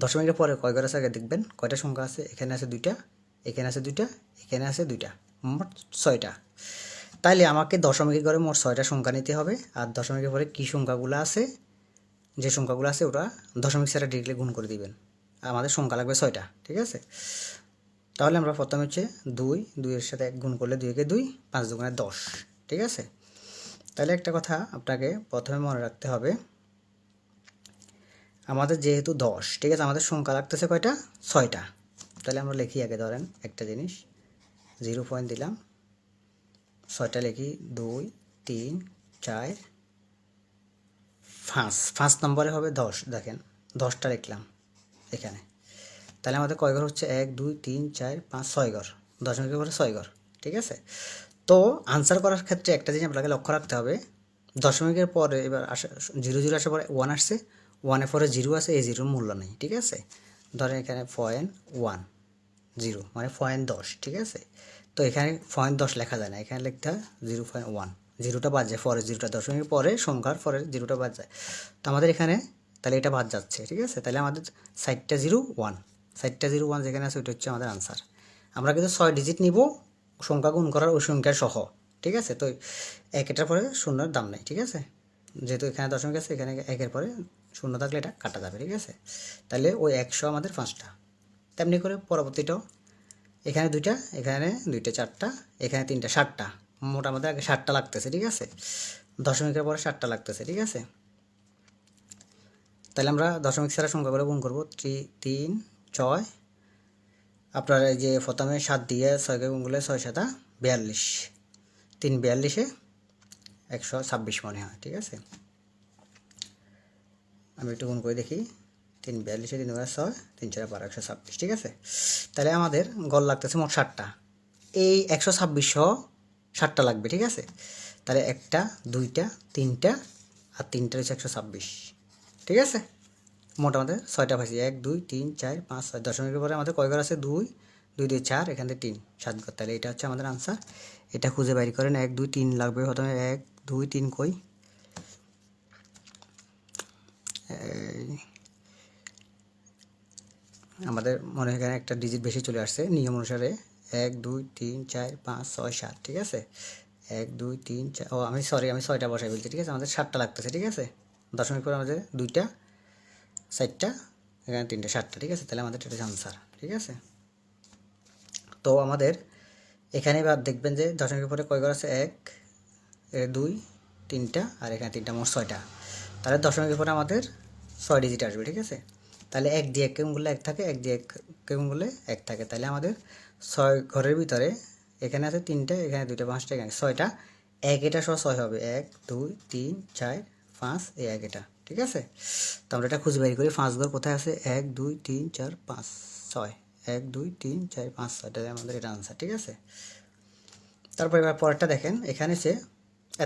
দশমিকের পরে কয় ঘর আছে আগে দেখবেন, কয়টা সংখ্যা আছে, এখানে আছে দুইটা, এখানে আছে দুইটা, এখানে আছে দুইটা, মোট 6টা। তাইলে আমাকে দশমিকের ঘরে মোট 6টা সংখ্যা নিতে হবে, আর দশমিকের পরে কী সংখ্যাগুলো আছে, যে সংখ্যাগুলো আছে ওটা দশমিক ছাড়া ডিরেক্টলি গুণ করে দিবেন। আমাদের সংখ্যা লাগবে 6টা, ঠিক আছে। তাহলে আমরা প্রথমে হচ্ছে 2 এর সাথে 1 গুণ করলে 2 একে 2, 5 দুগুণে 10, ঠিক আছে। তাহলে একটা কথা আপনাকে প্রথমে মনে রাখতে হবে, আমাদের যেহেতু 10, ঠিক আছে, আমাদের সংখ্যা লাগতেছে কয়টা, 6টা। তাহলে আমরা লিখি আগে, ধরেন একটা জিনিস 0 পয়েন্ট দিলাম, 6টা লিখি 2 3 4 5, 5 নম্বরে হবে 10, দেখেন 10টা লিখলাম এখানে। তাহলে আমাদের কয় ঘর হচ্ছে, 1 2 3 4 5 6 ঘর, দশমিকের ঘরে 6 ঘর, ঠিক আছে। তো আনসার করার ক্ষেত্রে একটা জিনিস আপনাকে লক্ষ্য রাখতে হবে, দশমিকের পরে এবার আসা 0 0 আসার পরে 1 আসছে, 1-এর পরে 0 আছে, এই 0-র মূল্য নেই, ঠিক আছে। ধরেন এখানে 0.10 মানে 0.10, ঠিক আছে। তো এখানে 0.10 লেখা যায় না, এখানে লিখতে হয় 0.1, 0টা বাদ যায়, পরে 0টা দশমিকের পরে সংখ্যার পরে 0টা বাদ যায়। তো আমাদের এখানে তাহলে এটা বাদ যাচ্ছে, ঠিক আছে। তাহলে আমাদের 60টা 0 1, 60টা 0 1 যেখানে আছে ওইটা হচ্ছে আমাদের আনসার। আমরা কিন্তু 6 ডিজিট নিব সংখ্যা গুণ করার ওই সংখ্যা সহ, ঠিক আছে। তো এটার পরে শূন্যর দাম নেই, ঠিক আছে। যেহেতু এখানে দশমিক আছে, এখানে 1-এর পরে শূন্য থাকলে এটা কাটা যাবে, ঠিক আছে। তাহলে ওই 100 আমাদের 5টা। তেমনি করে পরবর্তীটাও, এখানে 2টা, এখানে 2টা 4টা, এখানে 3টা 7টা, মোট আমাদের আগে 7টা লাগতেছে, ঠিক আছে। দশমিকের পরে 7টা লাগতেছে, ঠিক আছে। তাহলে আমরা দশমিক ছাড়া সংখ্যাগুলো গুণ করবো, 3 6, আপনার এই যে প্রথমে 7 দিয়ে 6কে গুণ করলে 6 7 42, 3 42-এ 126 মনে হয়, ঠিক আছে। আমি একটু গুণ করে দেখি, 3 42-এ 3 দুগুণে 6, 3 4 12, 126, ঠিক আছে। তাহলে আমাদের গড় লাগতেছে মোট 7টা, এই 126 7টা লাগবে, ঠিক আছে। তাহলে 1টা 2টা 3টা আর 3টা হচ্ছে 126, ঠিক আছে। মোট আমাদের 6টা পাইছি, 1 2 3 4 5 6, দশমিকের পরে আমাদের কয় ঘর আছে, 2 2 2 4, এখান থেকে 3 7 ঘর। তাহলে এটা হচ্ছে আমাদের আনসার। এটা খুঁজে বাইর করেন, 1 2 3 লাগবে প্রথমে, 1 2 3 কই, আমাদের মনে হয় এখানে একটা ডিজিট বেশি চলে আসছে নিয়ম অনুসারে, 1 2 3 4 5 6 7, ঠিক আছে। 1 2 3 4, ও আমি সরি, আমি 6টা বসাই বলছি, ঠিক আছে। আমাদের 7টা লাগতেছে, ঠিক আছে। দশমিক পরে আমাদের 2টা 4টা, এখানে 3টা 7টা, ঠিক আছে। তাহলে আমাদের এটা আনসার, ঠিক আছে। তো আমাদের এখানে এবার দেখবেন যে দশমিকের পরে কয় ঘর আছে, 1 2 3টা আর এখানে 3টা, মোট 6টা। তাহলে দশমিকের পরে আমাদের 6 ডিজিট আসবে, ঠিক আছে। তাহলে 1 দিয়ে 1 গুণ করলে 1 থাকে, 1 দিয়ে 1 গুণ করলে 1 থাকে। তাহলে আমাদের 6 ঘরের ভিতরে এখানে আছে 3টা, এখানে 2টা 5টা, এখানে 6টা, 1 এটা সহ 6 হবে, 1 2 3 4 5, এই 1 এটা, ঠিক আছে। তো আমরা এটা খুঁজে বের করি, 5 ঘর কোথায় আছে, 1 2 3 4 5 6, 1 2 3 4 5 6, এটা আমাদের এটা আনসার, ঠিক আছে। তারপর এবার পরেরটা দেখেন, এখানে সে